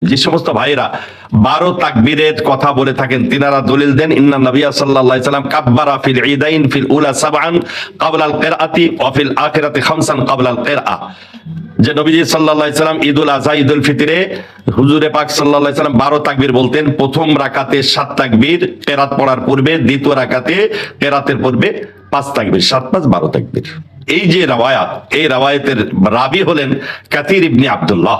যে সমস্ত ভাইরা 12 তাকবীরের কথা বলে থাকেন তিনারা দলিল দেন ইন্না নবিয়া সাল্লাল্লাহু আলাইহি সাল্লাম কাব্বারা ফিল ঈদাইন ফিল উলা সাবআন ক্বাবলা আল কিরাআতি ওয়া ফিল আখিরাতি খামসান ক্বাবলা আল কিরাআ। যে নবীজি সাল্লাল্লাহু আলাইহি সাল্লাম ঈদুল আযহা ঈদুল ফিতরে হুজুরে পাক সাল্লাল্লাহু আলাইহি সাল্লাম 12 তাকবীর বলতেন। প্রথম রাকাতে 7 তাকবীর কিরাত পড়ার পূর্বে, দ্বিতীয় রাকাতে কিরাতের পূর্বে 5 তাকবীর, 7 5 12 তাকবীর। এই যে রাওয়ায়াত, এই রাওয়ায়াতের রাবি হলেন কাসির ইবনে আব্দুল্লাহ।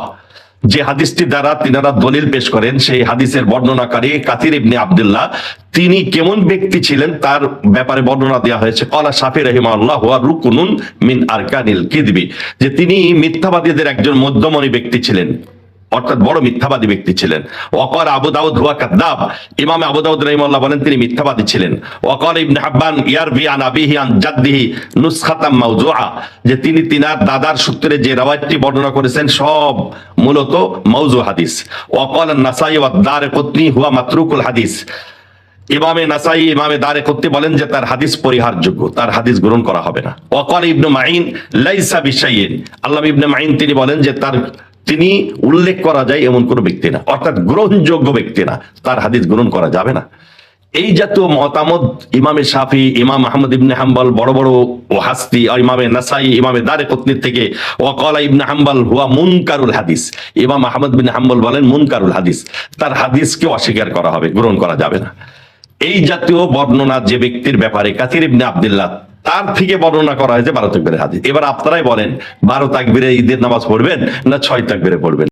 যে হাদিসটি দ্বারা তিনারা দলিল পেশ করেন সেই হাদিসের বর্ণনাকারী কাসির ইবনে আব্দুল্লাহ তিনি কেমন ব্যক্তি ছিলেন তার ব্যাপারে বর্ণনা দেওয়া হয়েছে। ক্বালা শাফি রাহিমাহুল্লাহ ওয়া রুকুনুন মিন আরকানিল কিযবি, যে তিনি মিথ্যাবাদীদের একজন মধ্যমণি ব্যক্তি ছিলেন, অর্থাৎ বড় মিথ্যাবাদী ব্যক্তি ছিলেন। ওয়াকাল আবু দাউদ হুয়া কাযাব, ইমাম আবু দাউদ রাহিমাহুল্লাহ বলেন তিনি মিথ্যাবাদী ছিলেন। ওয়াকাল ইবনে হাব্বান ইয়ারবি আন আবিহি আন জাদ্দিহি নুসখাতাম মাওযুআ, যে তিনি তিনার দাদার সূত্রে যে রাওয়ায়াতটি বর্ণনা করেছেন সব মূলত মাওযু হাদিস। ওয়াকাল আন-নাসাই ওয়া দারকুতনি হুয়া মাতরুকুল হাদিস, ইমামে নাসাই ইমামে দারকুতনি বলেন যে তার হাদিস পরিহারযোগ্য, তার হাদিস গ্রহণ করা হবে না। ওয়াকাল ইবনে মাইন লাইসা বিশাইইন, আল্লামা ইবনে মাইন তিনি বলেন যে তিনি উল্লেখ করা যায় এমন কোন ব্যক্তি না, অর্থাৎ গ্রহণযোগ্য ব্যক্তি না, তার হাদিস গ্রহণ করা যাবে না। এই জাতীয় মতামত ইমামে শাফি, ইমাম আহমদ ইবনে হাম্বল, বড় বড় ও হাস্তি, আর ইমামে নাসাই, ইমামে দারকুতনি থেকে ওয়াকালা ইবনে হাম্বল হুয়া মুনকারুল হাদিস, ইমাম আহমদ বিন হাম্বল বলেন মুনকারুল হাদিস, তার হাদিসকে অস্বীকার করা হবে, গ্রহণ করা যাবে না। এই জাতীয় বর্ণনা যে ব্যক্তির ব্যাপারে কাসির ইবনে আব্দুল্লাহ তার থেকে বর্ণনা করা হয়েছে 12 তাকবীরের হাদিস। এবার আপনারাই বলেন 12 তাকবীরে ঈদের নামাজ পড়বেন না 6 তাকবীরে পড়বেন?